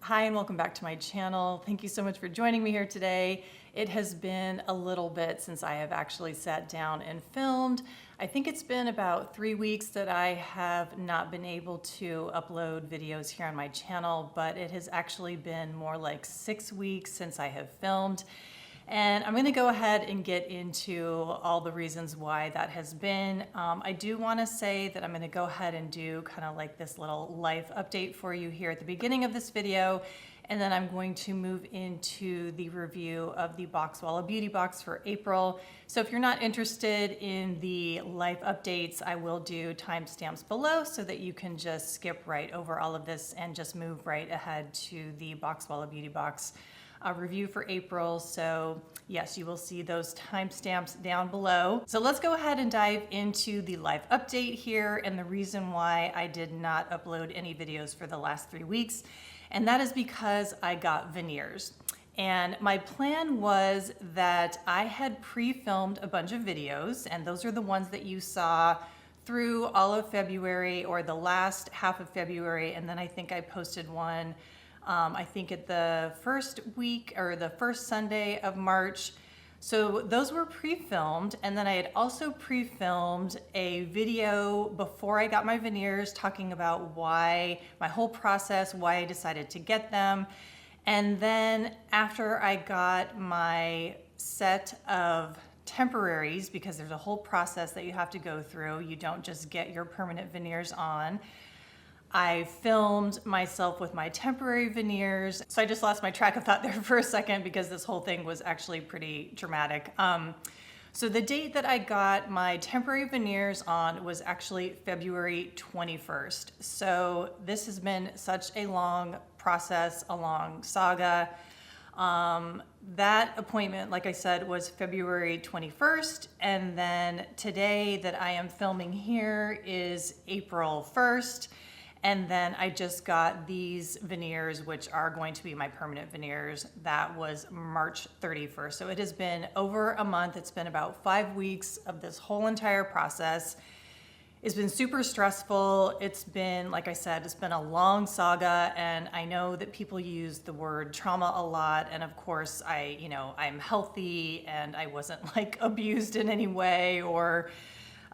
Hi and welcome back to my channel. Thank you so much for joining me here today. It has been a little bit since I have actually sat down and filmed. I think it's been about 3 weeks that I have not been able to upload videos here on my channel, but it has actually been more like 6 weeks since I have filmed. And I'm gonna go ahead and get into all the reasons why that has been. I do wanna say that I'm gonna go ahead and do kind of like this little life update for you here at the beginning of this video. And then I'm going to move into the review of the Boxwalla Beauty Box for April. So if you're not interested in the life updates, I will do timestamps below so that you can just skip right over all of this and just move right ahead to the Boxwalla Beauty Box review for April. So yes, you will see those timestamps down below. So let's go ahead and dive into the live update here and the reason why I did not upload any videos for the last 3 weeks. And that is because I got veneers. And my plan was that I had pre-filmed a bunch of videos, and those are the ones that you saw through all of February or the last half of February. And then I think I posted one I think at the first week or the first Sunday of March. So those were pre-filmed, and then I had also pre-filmed a video before I got my veneers talking about why, my whole process, why I decided to get them. And then after I got my set of temporaries, because there's a whole process that you have to go through, you don't just get your permanent veneers on, I filmed myself with my temporary veneers. So I just lost my track of thought there for a second because this whole thing was actually pretty dramatic. So the date that I got my temporary veneers on was actually February 21st. So this has been such a long process, a long saga. That appointment, like I said, was February 21st. And then today that I am filming here is April 1st. And then I just got these veneers, which are going to be my permanent veneers. That was March 31st. So it has been over a month. It's been about 5 weeks of this whole entire process. It's been super stressful. It's been, like I said, it's been a long saga. And I know that people use the word trauma a lot. And of course, I'm healthy and I wasn't like abused in any way or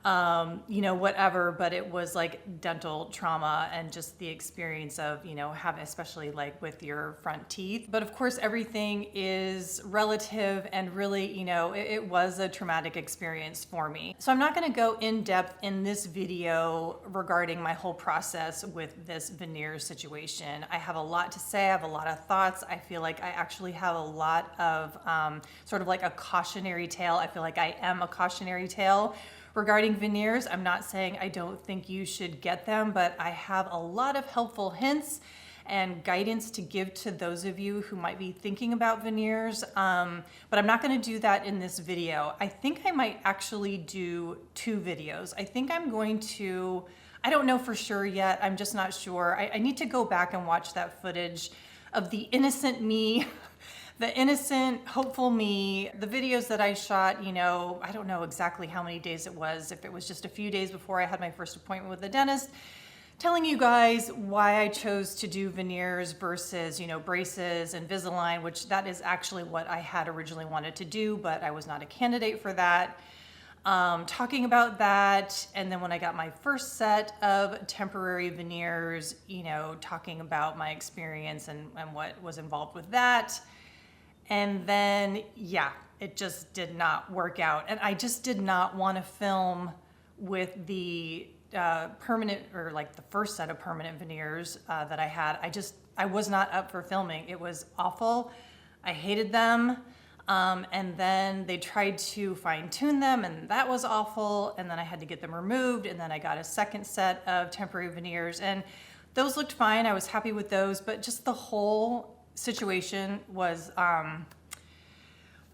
whatever, but it was like dental trauma and just the experience of, having, especially like with your front teeth. But of course, everything is relative and really, it was a traumatic experience for me. So I'm not going to go in depth in this video regarding my whole process with this veneer situation. I have a lot to say. I have a lot of thoughts. I feel like I actually have a lot of sort of like a cautionary tale. I feel like I am a cautionary tale regarding veneers. I'm not saying I don't think you should get them, but I have a lot of helpful hints and guidance to give to those of you who might be thinking about veneers. But I'm not gonna do that in this video. I think I might actually do 2 videos. I think I'm going to, I don't know for sure yet. I'm just not sure. I need to go back and watch that footage of the innocent me, the innocent, hopeful me, the videos that I shot, I don't know exactly how many days it was, if it was just a few days before I had my first appointment with the dentist, telling you guys why I chose to do veneers versus, braces and Invisalign, which that is actually what I had originally wanted to do, but I was not a candidate for that. Talking about that, and then when I got my first set of temporary veneers, talking about my experience and what was involved with that. And then, yeah, it just did not work out. And I just did not want to film with the permanent, or like the first set of permanent veneers that I had. I was not up for filming. It was awful. I hated them. And then they tried to fine tune them and that was awful. And then I had to get them removed. And then I got a second set of temporary veneers and those looked fine. I was happy with those, but just the whole situation was, oh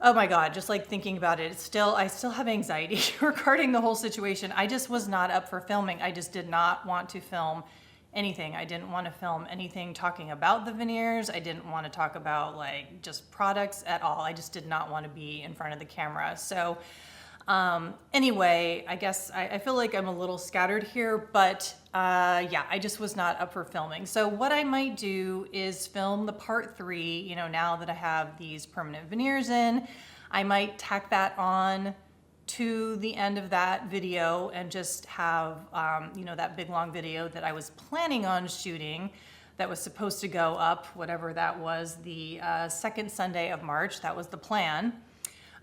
my God, just like thinking about it, I still have anxiety regarding the whole situation. I just was not up for filming. I just did not want to film anything. I didn't want to film anything talking about the veneers. I didn't want to talk about like just products at all. I just did not want to be in front of the camera. So Anyway, I guess I feel like I'm a little scattered here, but yeah, I just was not up for filming. So what I might do is film the part 3, you know, now that I have these permanent veneers in, I might tack that on to the end of that video and just have, you know, that big long video that I was planning on shooting that was supposed to go up, whatever that was, the second Sunday of March. That was the plan.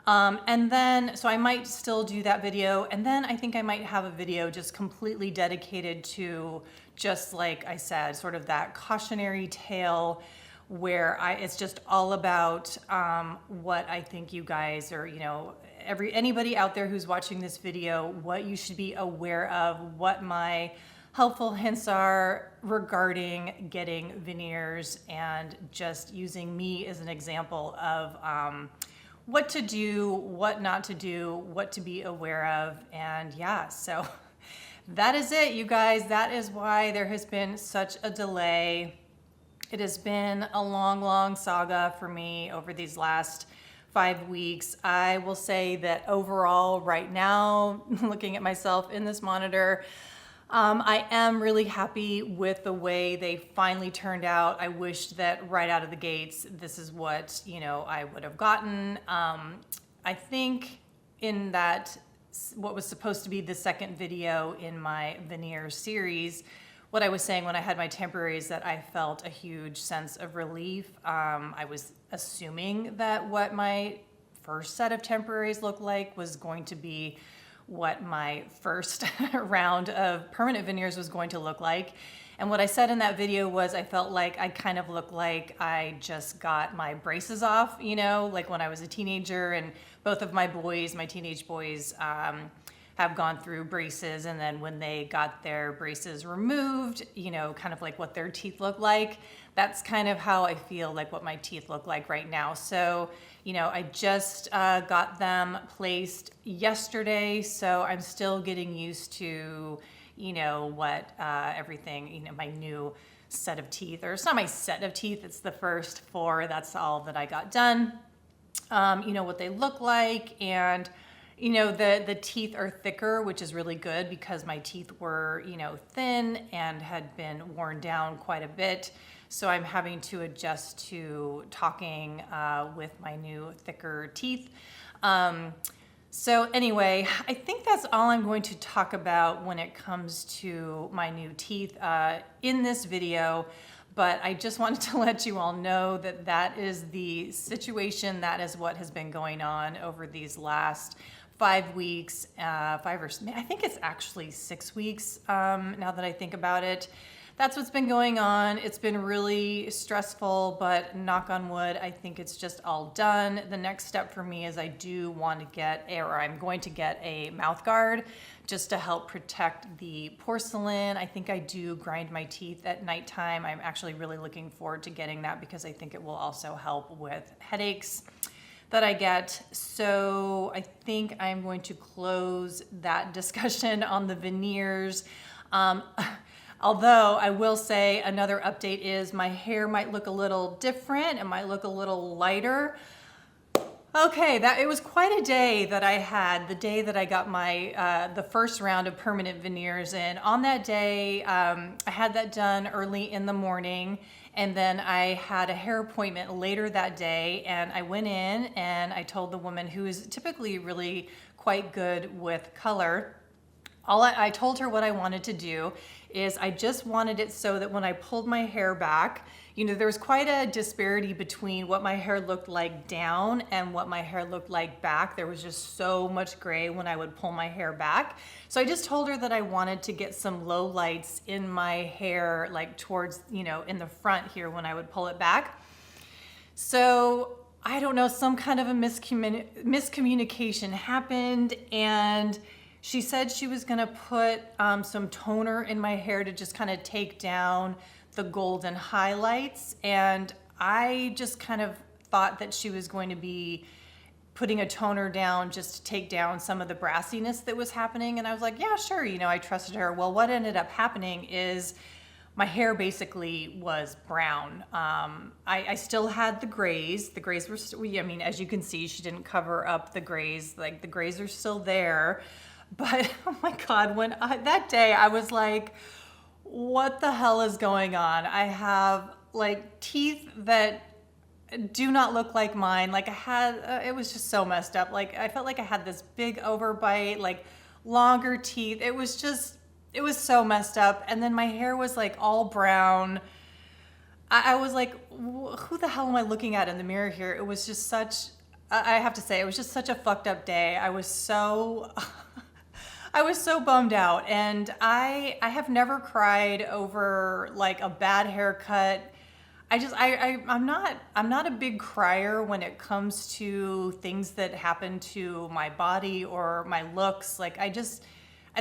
And then, so I might still do that video, and then I think I might have a video just completely dedicated to, just like I said, sort of that cautionary tale where it's just all about what I think you guys are, you know, anybody out there who's watching this video, what you should be aware of, what my helpful hints are regarding getting veneers, and just using me as an example of what to do, what not to do, what to be aware of. And yeah, so that is it, you guys. That is why there has been such a delay. It has been a long, long saga for me over these last 5 weeks. I will say that overall right now, looking at myself in this monitor, I am really happy with the way they finally turned out. I wish that right out of the gates, this is what, you know, I would have gotten. I think in that, what was supposed to be the second video in my veneer series, what I was saying when I had my temporaries, that I felt a huge sense of relief. I was assuming that what my first set of temporaries looked like was going to be what my first round of permanent veneers was going to look like. And what I said in that video was I felt like I kind of looked like I just got my braces off, you know, like when I was a teenager, and both of my boys, my teenage boys, have gone through braces, and then when they got their braces removed, you know, kind of like what their teeth look like. That's kind of how I feel like what my teeth look like right now. So, you know, I just got them placed yesterday, so I'm still getting used to, you know, what everything, you know, my new set of teeth, or it's not my set of teeth, it's the first 4. That's all that I got done. You know, what they look like, and you know, the teeth are thicker, which is really good because my teeth were, you know, thin and had been worn down quite a bit. So I'm having to adjust to talking with my new thicker teeth. So anyway, I think that's all I'm going to talk about when it comes to my new teeth in this video. But I just wanted to let you all know that that is the situation. That is what has been going on over these last 5 weeks, I think it's actually 6 weeks now that I think about it. That's what's been going on. It's been really stressful, but knock on wood, I think it's just all done. The next step for me is I do want to get, or I'm going to get a mouth guard just to help protect the porcelain. I think I do grind my teeth at nighttime. I'm actually really looking forward to getting that because I think it will also help with headaches that I get. So I think I'm going to close that discussion on the veneers. Although I will say another update is my hair might look a little different. It might look a little lighter. Okay, it was quite a day that I had, the day that I got my the first round of permanent veneers in. On that day, I had that done early in the morning, and then I had a hair appointment later that day, and I went in and I told the woman, who is typically really quite good with color, I told her what I wanted to do is I just wanted it so that when I pulled my hair back, you know, there was quite a disparity between what my hair looked like down and what my hair looked like back. There was just so much gray when I would pull my hair back. So I just told her that I wanted to get some low lights in my hair, like towards, you know, in the front here when I would pull it back. So I don't know, some kind of a miscommunication happened, and she said she was gonna put some toner in my hair to just kind of take down the golden highlights, and I just kind of thought that she was going to be putting a toner down just to take down some of the brassiness that was happening, and I was like, yeah, sure, you know, I trusted her. Well, what ended up happening is my hair basically was brown. I still had the grays. The grays were, I mean, as you can see, she didn't cover up the grays. Like the grays are still there. But oh my God, that day I was like, what the hell is going on? I have like teeth that do not look like mine. Like I had, it was just so messed up. Like I felt like I had this big overbite, like longer teeth. It was so messed up. And then my hair was like all brown. I was like, who the hell am I looking at in the mirror here? It was just I have to say, it was just such a fucked up day. I was so bummed out, and I have never cried over like a bad haircut. I'm not a big crier when it comes to things that happen to my body or my looks. Like I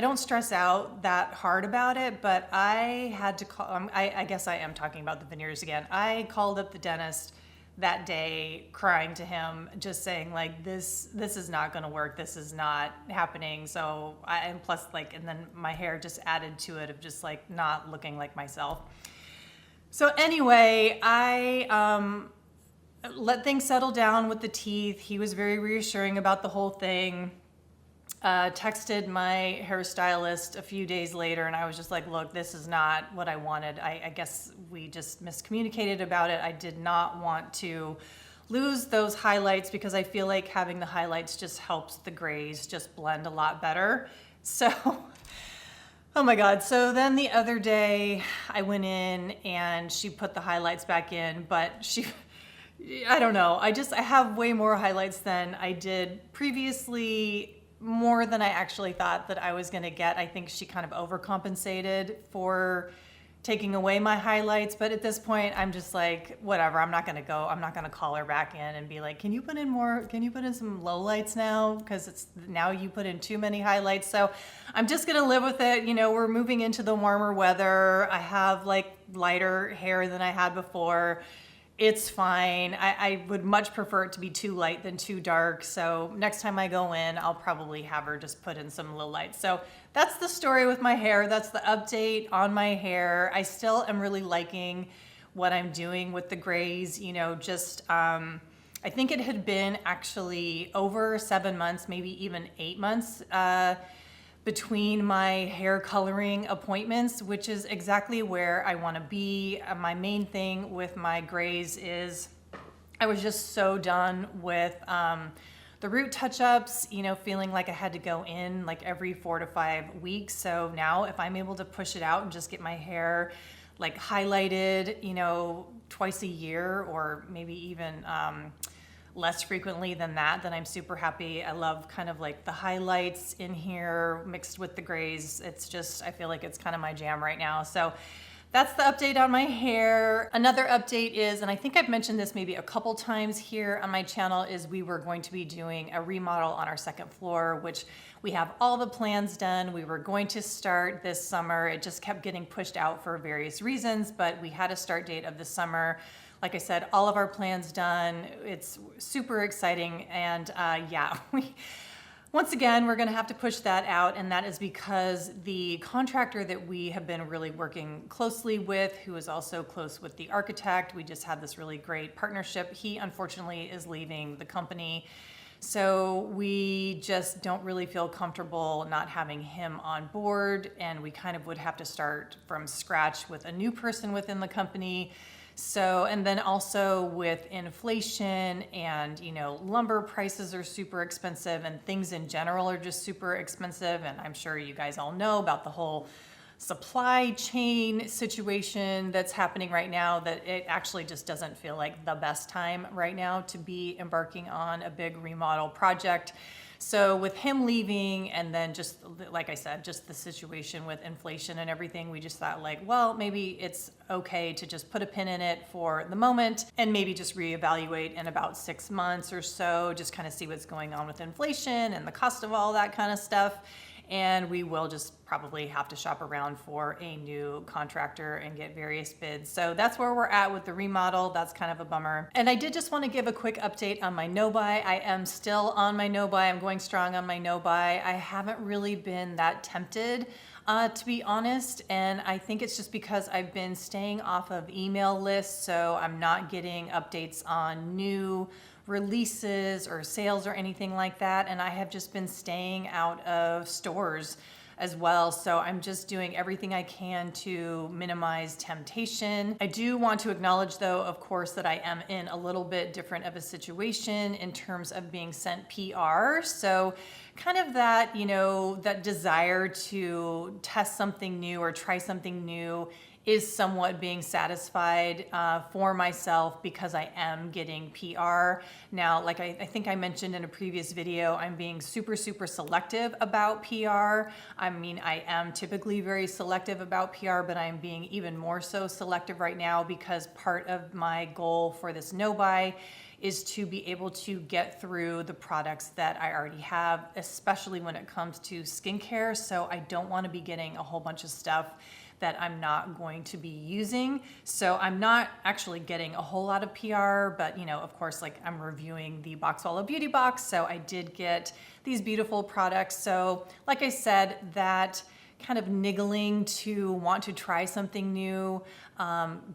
don't stress out that hard about it, but I had to call, I guess I am talking about the veneers again. I called up the dentist that day crying to him, just saying like, this is not gonna work. This is not happening. So and plus like, and then my hair just added to it of just like not looking like myself. So anyway, I let things settle down with the teeth. He was very reassuring about the whole thing. Texted my hairstylist a few days later, and I was just like, look, this is not what I wanted. I guess we just miscommunicated about it. I did not want to lose those highlights because I feel like having the highlights just helps the grays just blend a lot better. So oh my God. So then the other day I went in and she put the highlights back in, but I don't know. I have way more highlights than I did previously, more than I actually thought that I was going to get. I think she kind of overcompensated for taking away my highlights. But at this point, I'm just like, whatever, I'm not going to call her back in and be like, can you put in some lowlights now? Because now you put in too many highlights. So I'm just going to live with it. You know, we're moving into the warmer weather. I have like lighter hair than I had before. It's fine. I would much prefer it to be too light than too dark. So next time I go in, I'll probably have her just put in some low lights. So that's the story with my hair. That's the update on my hair. I still am really liking what I'm doing with the grays. You know, just, I think it had been actually over 7 months, maybe even 8 months, between my hair coloring appointments, which is exactly where I want to be. My main thing with my grays is I was just so done with the root touch-ups, you know, feeling like I had to go in like every 4 to 5 weeks. So now if I'm able to push it out and just get my hair like highlighted, you know, twice a year or maybe even less frequently than that, then I'm super happy. I love kind of like the highlights in here mixed with the grays. It's just, I feel like it's kind of my jam right now. So that's the update on my hair. Another update is, and I think I've mentioned this maybe a couple times here on my channel, is we were going to be doing a remodel on our second floor, which we have all the plans done. We were going to start this summer. It just kept getting pushed out for various reasons, but we had a start date of the summer. Like I said, all of our plans done. It's super exciting. And yeah, once again, we're gonna have to push that out. And that is because the contractor that we have been really working closely with, who is also close with the architect, we just had this really great partnership. He unfortunately is leaving the company. So we just don't really feel comfortable not having him on board. And we kind of would have to start from scratch with a new person within the company. So, and then also with inflation and, you know, lumber prices are super expensive and things in general are just super expensive. And I'm sure you guys all know about the whole supply chain situation that's happening right now, that it actually just doesn't feel like the best time right now to be embarking on a big remodel project. So with him leaving, and then just like I said, just the situation with inflation and everything, we just thought like, well, maybe it's okay to just put a pin in it for the moment and maybe just reevaluate in about 6 months or so, just kind of see what's going on with inflation and the cost of all that kind of stuff. And we will just probably have to shop around for a new contractor and get various bids. So that's where we're at with the remodel. That's kind of a bummer. And I did just want to give a quick update on my no-buy. I am still on my no-buy. I'm going strong on my no-buy. I haven't really been that tempted To be honest, and I think it's just because I've been staying off of email lists, so I'm not getting updates on new releases or sales or anything like that, and I have just been staying out of stores as well. So I'm just doing everything I can to minimize temptation. I do want to acknowledge though, of course, that I am in a little bit different of a situation in terms of being sent PR. So kind of that, you know, that desire to test something new or try something new is somewhat being satisfied for myself because I am getting PR. Now, like I think I mentioned in a previous video, I'm being super selective about PR. I mean, I am typically very selective about PR, but I'm being even more so selective right now because part of my goal for this no-buy is to be able to get through the products that I already have, especially when it comes to skincare. So I don't want to be getting a whole bunch of stuff that I'm not going to be using. So I'm not actually getting a whole lot of PR, but you know, of course, like I'm reviewing the Boxwalla Beauty Box, so I did get these beautiful products. So like I said, that kind of niggling to want to try something new,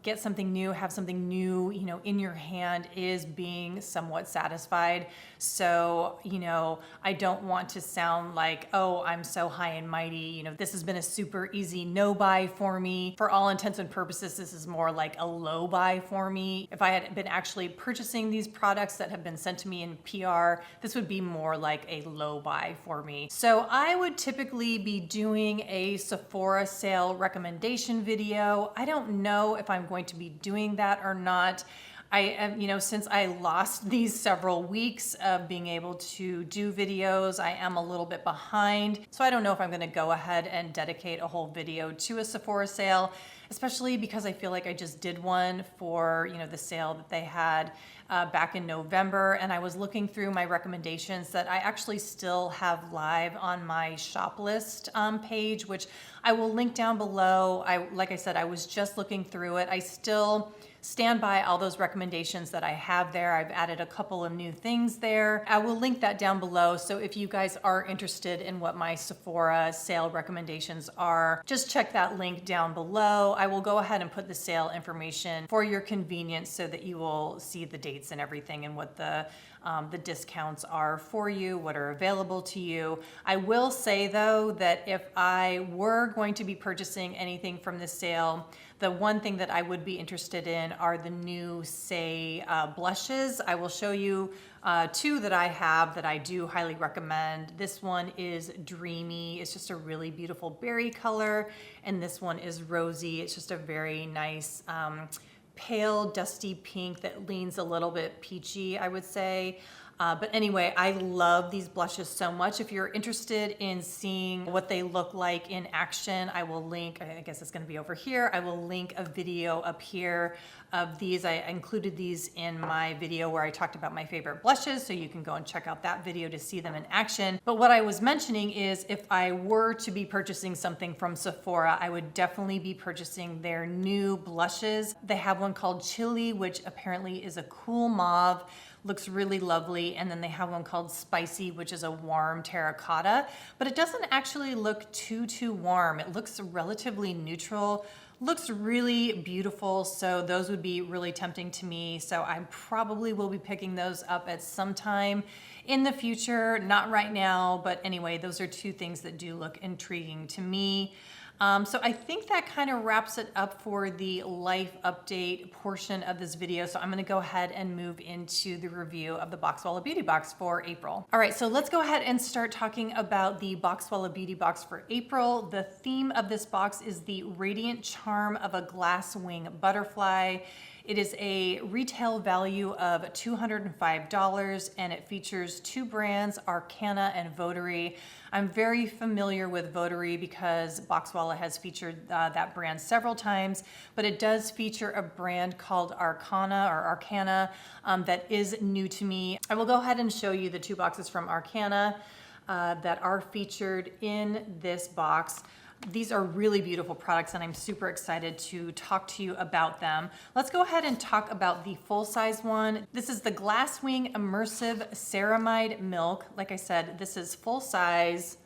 get something new, have something new, you know, in your hand is being somewhat satisfied. So, you know, I don't want to sound like, oh, I'm so high and mighty. You know, this has been a super easy no buy for me. For all intents and purposes, this is more like a low buy for me. If I had been actually purchasing these products that have been sent to me in PR, this would be more like a low buy for me. So I would typically be doing a Sephora sale recommendation video. I don't know if I'm going to be doing that or not. I am, you know, since I lost these several weeks of being able to do videos, I am a little bit behind. So I don't know if I'm going to go ahead and dedicate a whole video to a Sephora sale, especially because I feel like I just did one for, you know, the sale that they had back in November. And I was looking through my recommendations that I actually still have live on my shop list page, which I will link down below. Like I said, I was just looking through it. I still stand by all those recommendations that I have there. I've added a couple of new things there. I will link that down below. So if you guys are interested in what my Sephora sale recommendations are, just check that link down below. I will go ahead and put the sale information for your convenience so that you will see the dates and everything and what the discounts are for you, what are available to you. I will say though that if I were going to be purchasing anything from this sale, the one thing that I would be interested in are the new Say blushes. I will show you two that I have that I do highly recommend. This one is Dreamy. It's just a really beautiful berry color. And this one is Rosy. It's just a very nice pale dusty pink that leans a little bit peachy, I would say. But anyway, I love these blushes so much. If you're interested in seeing what they look like in action, I will link, I guess it's gonna be over here, I will link a video up here of these. I included these in my video where I talked about my favorite blushes, so you can go and check out that video to see them in action. But what I was mentioning is if I were to be purchasing something from Sephora, I would definitely be purchasing their new blushes. They have one called Chili, which apparently is a cool mauve. Looks really lovely. And then they have one called Spicy, which is a warm terracotta, but it doesn't actually look too warm. It looks relatively neutral, looks really beautiful. So those would be really tempting to me. So I probably will be picking those up at some time in the future, not right now, but anyway, those are two things that do look intriguing to me. So I think that kind of wraps it up for the life update portion of this video. So I'm going to go ahead and move into the review of the Boxwalla Beauty Box for April. All right, so let's go ahead and start talking about the Boxwalla Beauty Box for April. The theme of this box is the radiant charm of a glasswing butterfly. It is a retail value of $205 and it features two brands, Arcana and Votary. I'm very familiar with Votary because Boxwalla has featured that brand several times, but it does feature a brand called Arcana that is new to me. I will go ahead and show you the two boxes from Arcana that are featured in this box. These are really beautiful products and I'm super excited to talk to you about them. Let's go ahead and talk about the full-size one. This is the Glasswing Immersive Ceramide Milk. Like I said, this is full-size.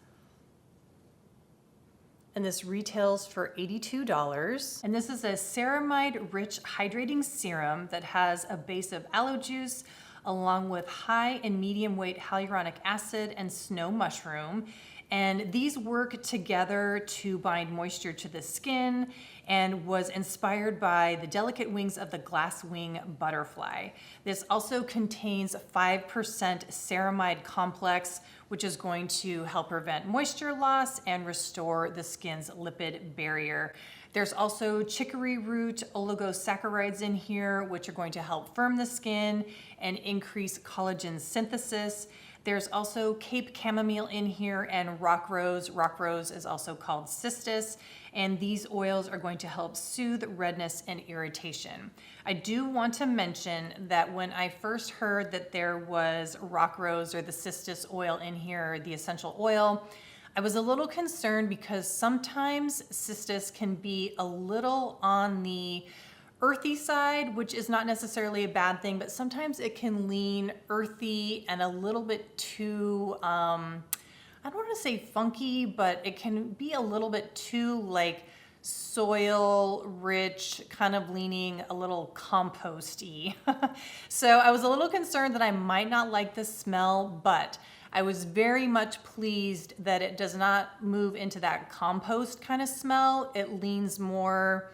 and this retails for $82. And this is a Ceramide Rich Hydrating Serum that has a base of aloe juice along with high and medium weight hyaluronic acid and snow mushroom. And these work together to bind moisture to the skin and was inspired by the delicate wings of the glasswing butterfly. This also contains 5% ceramide complex, which is going to help prevent moisture loss and restore the skin's lipid barrier. There's also chicory root oligosaccharides in here, which are going to help firm the skin and increase collagen synthesis. There's also Cape chamomile in here and rock rose. Rock rose is also called cistus, and these oils are going to help soothe redness and irritation. I do want to mention that when I first heard that there was rock rose or the cistus oil in here, the essential oil, I was a little concerned because sometimes cistus can be a little on the earthy side, which is not necessarily a bad thing, but sometimes it can lean earthy and a little bit too, I don't want to say funky, but it can be a little bit too like soil rich, kind of leaning a little composty. So I was a little concerned that I might not like the smell, but I was very much pleased that it does not move into that compost kind of smell. It leans more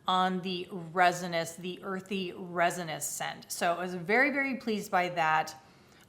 on the resinous, the earthy resinous scent. So I was very, very pleased by that.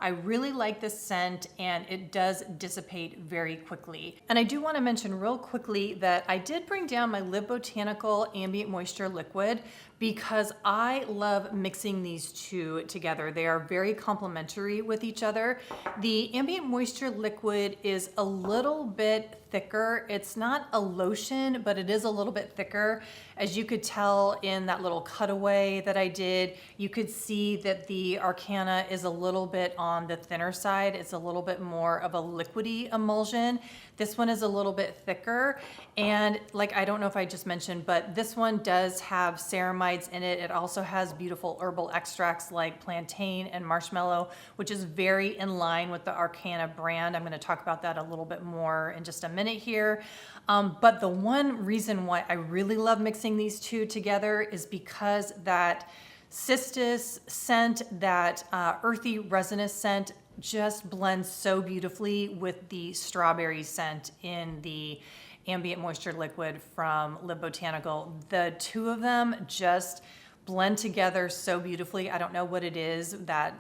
I really like this scent and it does dissipate very quickly. And I do want to mention real quickly that I did bring down my Live Botanical Ambient Moisture Liquid because I love mixing these two together. They are very complementary with each other. The Ambient Moisture Liquid is a little bit thicker. It's not a lotion, but it is a little bit thicker. As you could tell in that little cutaway that I did, you could see that the Arcana is a little bit on the thinner side. It's a little bit more of a liquidy emulsion. This one is a little bit thicker. And like, I don't know if I just mentioned, but this one does have ceramides in it. It also has beautiful herbal extracts like plantain and marshmallow, which is very in line with the Arcana brand. I'm going to talk about that a little bit more in just a minute here. But the one reason why I really love mixing these two together is because that cistus scent, that earthy resinous scent, just blends so beautifully with the strawberry scent in the Ambient Moisture Liquid from Live Botanical. The two of them just blend together so beautifully. I don't know what it is that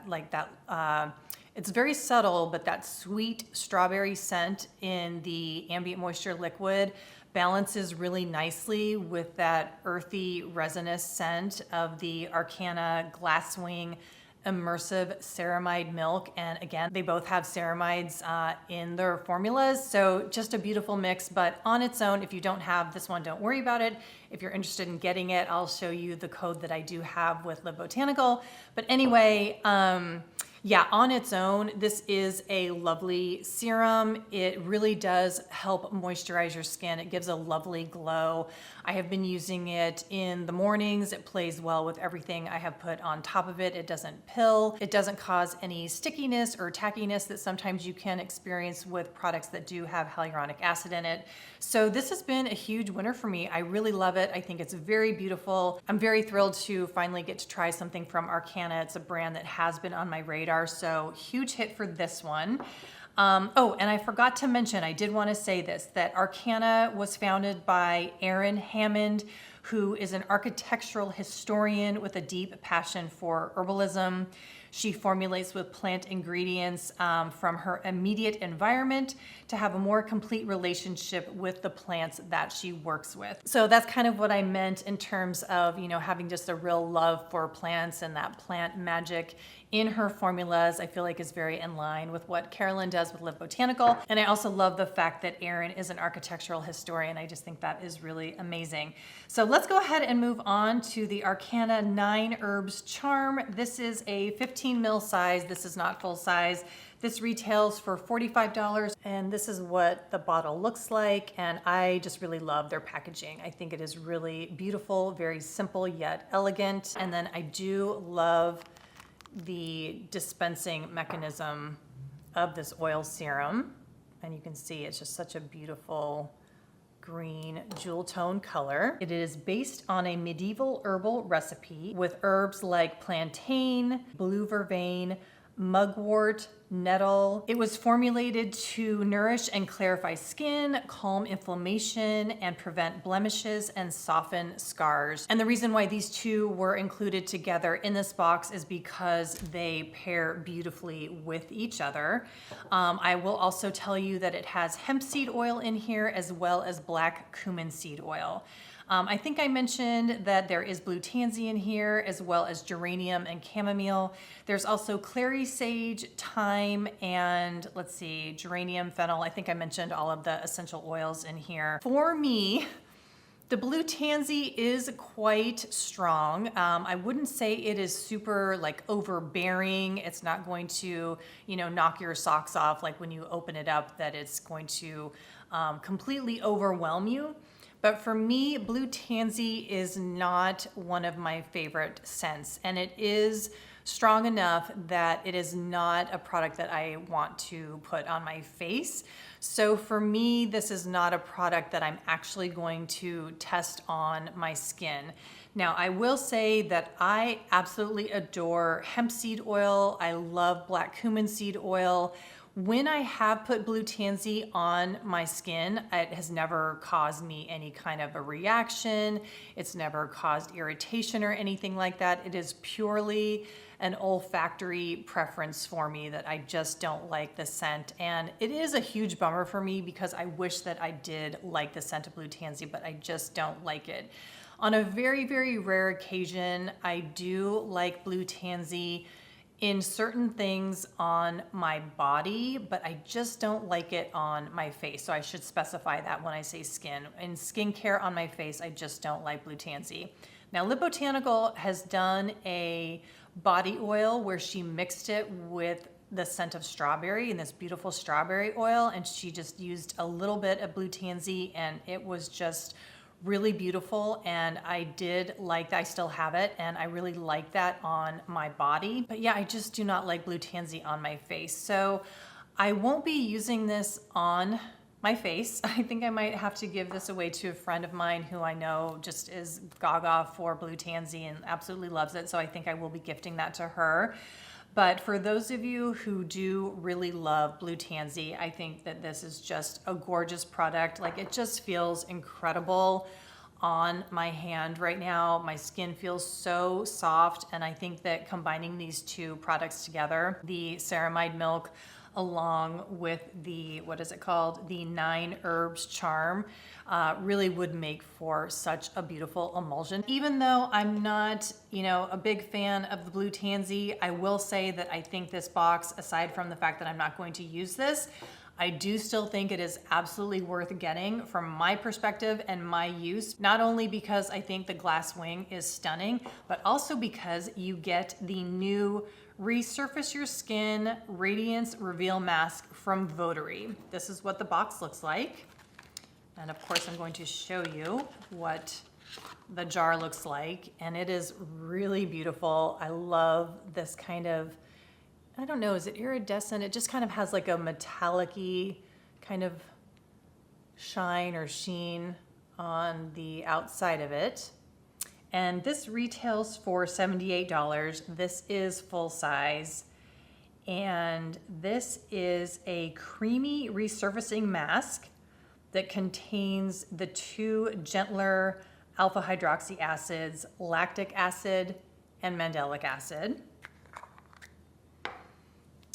it's very subtle, but that sweet strawberry scent in the Ambient Moisture Liquid balances really nicely with that earthy resinous scent of the Arcana Glasswing Immersive Ceramide Milk. And again, they both have ceramides in their formulas. So just a beautiful mix, but on its own, if you don't have this one, don't worry about it. If you're interested in getting it, I'll show you the code that I do have with Live Botanical. But anyway, yeah, on its own, this is a lovely serum. It really does help moisturize your skin. It gives a lovely glow. I have been using it in the mornings. It plays well with everything I have put on top of it. It doesn't pill. It doesn't cause any stickiness or tackiness that sometimes you can experience with products that do have hyaluronic acid in it. So this has been a huge winner for me. I really love it. I think it's very beautiful. I'm very thrilled to finally get to try something from Arcana. It's a brand that has been on my radar, so huge hit for this one. Oh, and I forgot to mention, I did want to say this, that Arcana was founded by Erin Hammond, who is an architectural historian with a deep passion for herbalism. She formulates with plant ingredients from her immediate environment to have a more complete relationship with the plants that she works with. So that's kind of what I meant in terms of, you know, having just a real love for plants and that plant magic in her formulas. I feel like is very in line with what Carolyn does with Live Botanical. And I also love the fact that Erin is an architectural historian. I just think that is really amazing. So let's go ahead and move on to the Arcana 9 Herbs Charm. This is a 15 ml size. This is not full size. This retails for $45, and this is what the bottle looks like, and I just really love their packaging. I think it is really beautiful, very simple yet elegant, and then I do love the dispensing mechanism of this oil serum, and you can see it's just such a beautiful green jewel tone color. It is based on a medieval herbal recipe with herbs like plantain, blue vervain, mugwort, nettle. It was formulated to nourish and clarify skin, calm inflammation, and prevent blemishes and soften scars. And the reason why these two were included together in this box is because they pair beautifully with each other. I will also tell you that it has hemp seed oil in here as well as black cumin seed oil. I think I mentioned that there is blue tansy in here as well as geranium and chamomile. There's also clary sage, thyme, and let's see, geranium, fennel. I think I mentioned all of the essential oils in here. For me, the blue tansy is quite strong. I wouldn't say it is super like overbearing. It's not going to, knock your socks off like when you open it up, that it's going to completely overwhelm you. But for me, blue tansy is not one of my favorite scents, and it is strong enough that it is not a product that I want to put on my face. So for me, this is not a product that I'm actually going to test on my skin. Now, I will say that I absolutely adore hemp seed oil. I love black cumin seed oil. When I have put blue tansy on my skin, it has never caused me any kind of a reaction. It's never caused irritation or anything like that. It is purely an olfactory preference for me that I just don't like the scent. And it is a huge bummer for me because I wish that I did like the scent of blue tansy, but I just don't like it. On a very, very rare occasion, I do like blue tansy in certain things on my body, but I just don't like it on my face. So I should specify that when I say skin. In skincare on my face, I just don't like blue tansy. Now, Lip Botanical has done a body oil where she mixed it with the scent of strawberry in this beautiful strawberry oil, and she just used a little bit of blue tansy, and it was just really beautiful, and I did like that. I still have it, and I really like that on my body. But yeah, I just do not like blue tansy on my face. So I won't be using this on my face. I think I might have to give this away to a friend of mine who I know just is gaga for blue tansy and absolutely loves it. So I think I will be gifting that to her. But for those of you who do really love blue tansy, I think that this is just a gorgeous product. Like, it just feels incredible on my hand right now. My skin feels so soft, and I think that combining these two products together, the Ceramide milk along with the, what is it called? The 9 herbs charm, really would make for such a beautiful emulsion. Even though I'm not, a big fan of the blue tansy, I will say that I think this box, aside from the fact that I'm not going to use this, I do still think it is absolutely worth getting from my perspective and my use, not only because I think the Glasswing is stunning, but also because you get the new Resurface Your Skin Radiance Reveal Mask from Votary. This is what the box looks like. And of course, I'm going to show you what the jar looks like. And it is really beautiful. I love this kind of, I don't know, is it iridescent? It just kind of has like a metallic-y kind of shine or sheen on the outside of it. And this retails for $78. This is full size. And this is a creamy resurfacing mask that contains the 2 gentler alpha hydroxy acids, lactic acid and mandelic acid.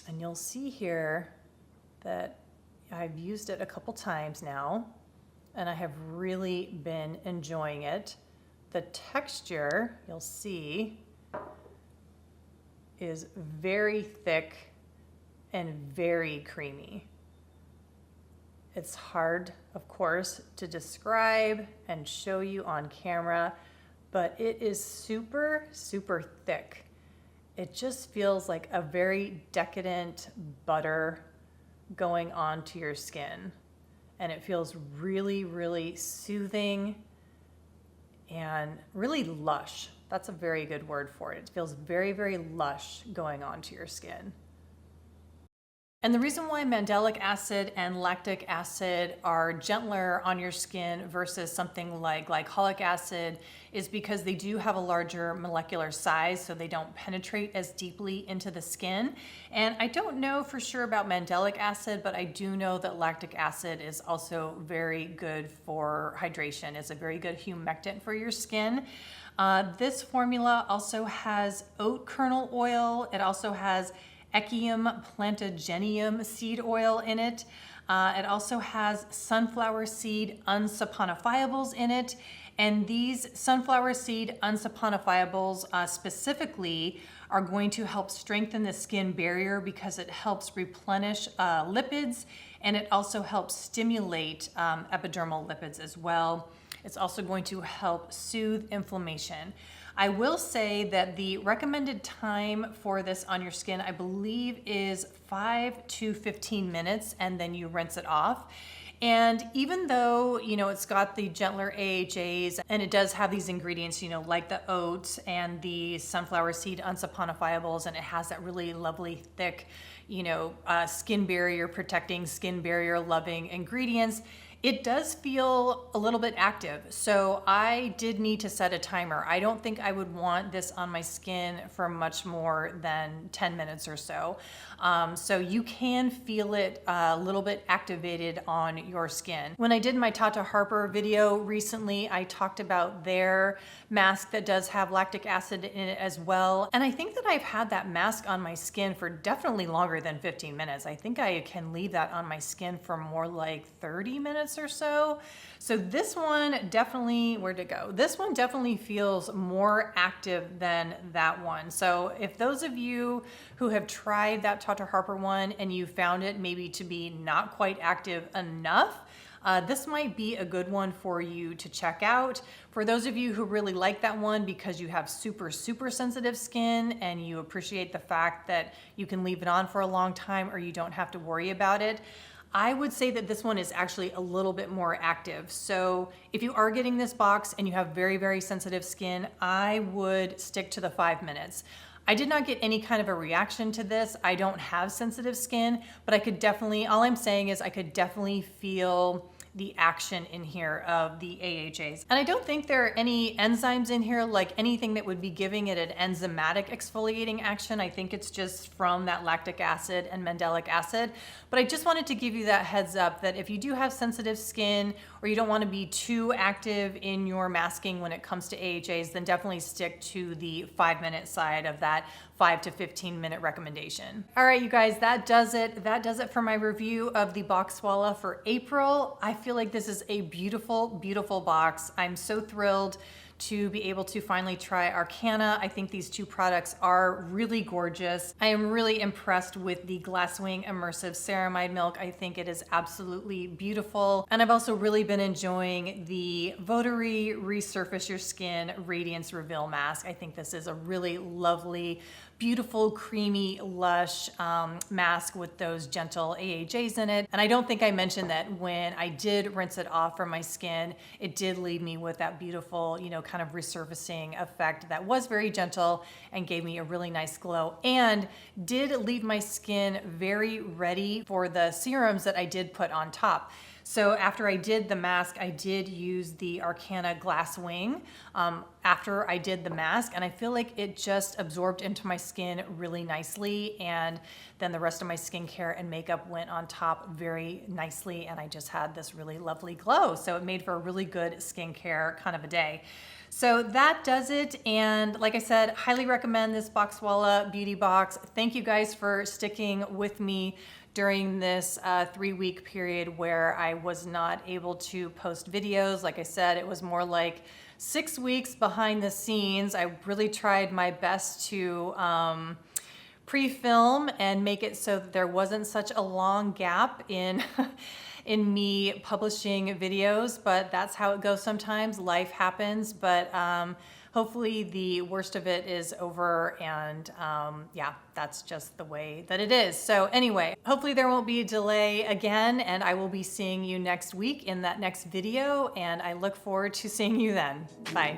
And you'll see here that I've used it a couple times now, and I have really been enjoying it. The texture, you'll see, is very thick and very creamy. It's hard, of course, to describe and show you on camera, but it is super, super thick. It just feels like a very decadent butter going onto your skin. And it feels really, really soothing and really lush. That's a very good word for it. It feels very, very lush going onto your skin. And the reason why mandelic acid and lactic acid are gentler on your skin versus something like glycolic acid is because they do have a larger molecular size, so they don't penetrate as deeply into the skin. And I don't know for sure about mandelic acid, but I do know that lactic acid is also very good for hydration. It's a very good humectant for your skin. This formula also has oat kernel oil. It also has Echium plantageneum seed oil in it. It also has sunflower seed unsaponifiables in it. And these sunflower seed unsaponifiables specifically are going to help strengthen the skin barrier because it helps replenish lipids, and it also helps stimulate epidermal lipids as well. It's also going to help soothe inflammation. I will say that the recommended time for this on your skin, I believe, is 5 to 15 minutes, and then you rinse it off. And even though, it's got the gentler AHAs and it does have these ingredients, like the oats and the sunflower seed unsaponifiables, and it has that really lovely thick, skin barrier protecting, skin barrier loving ingredients, it does feel a little bit active. So I did need to set a timer. I don't think I would want this on my skin for much more than 10 minutes or so. So you can feel it a little bit activated on your skin. When I did my Tata Harper video recently, I talked about their mask that does have lactic acid in it as well. And I think that I've had that mask on my skin for definitely longer than 15 minutes. I think I can leave that on my skin for more like 30 minutes or so. So this one definitely, where'd it go? This one definitely feels more active than that one. So if those of you who have tried that Tata Harper one and you found it maybe to be not quite active enough, this might be a good one for you to check out. For those of you who really like that one because you have super sensitive skin and you appreciate the fact that you can leave it on for a long time or you don't have to worry about it, I would say that this one is actually a little bit more active. So if you are getting this box and you have very sensitive skin, I would stick to the 5 minutes. I did not get any kind of a reaction to this. I don't have sensitive skin, but I could definitely, all I'm saying is I could definitely feel the action in here of the AHAs. And I don't think there are any enzymes in here, like anything that would be giving it an enzymatic exfoliating action. I think it's just from that lactic acid and mandelic acid. But I just wanted to give you that heads up that if you do have sensitive skin or you don't want to be too active in your masking when it comes to AHAs, then definitely stick to the 5-minute side of that 5 to 15 minute recommendation. All right, you guys, that does it. That does it for my review of the Boxwalla for April. I feel like this is a beautiful box. I'm so thrilled to be able to finally try Arcana. I think these two products are really gorgeous. I am really impressed with the Glasswing Immersive Ceramide Milk. I think it is absolutely beautiful. And I've also really been enjoying the Votary Resurface Your Skin Radiance Reveal Mask. I think this is a really lovely, beautiful, creamy, lush mask with those gentle AHAs in it. And I don't think I mentioned that when I did rinse it off from my skin, it did leave me with that beautiful, kind of resurfacing effect that was very gentle and gave me a really nice glow, and did leave my skin very ready for the serums that I did put on top. So after I did the mask, I did use the Arcana Glasswing after I did the mask, and I feel like it just absorbed into my skin really nicely, and then the rest of my skincare and makeup went on top very nicely, and I just had this really lovely glow. So it made for a really good skincare kind of a day. So that does it, and like I said, highly recommend this Boxwalla Beauty Box. Thank you guys for sticking with me during this 3-week period where I was not able to post videos. Like I said, it was more like 6 weeks behind the scenes. I really tried my best to pre-film and make it so that there wasn't such a long gap in in me publishing videos, but that's how it goes sometimes. Life happens, but hopefully the worst of it is over, and yeah, that's just the way that it is. So anyway, hopefully there won't be a delay again, and I will be seeing you next week in that next video, and I look forward to seeing you then. Bye.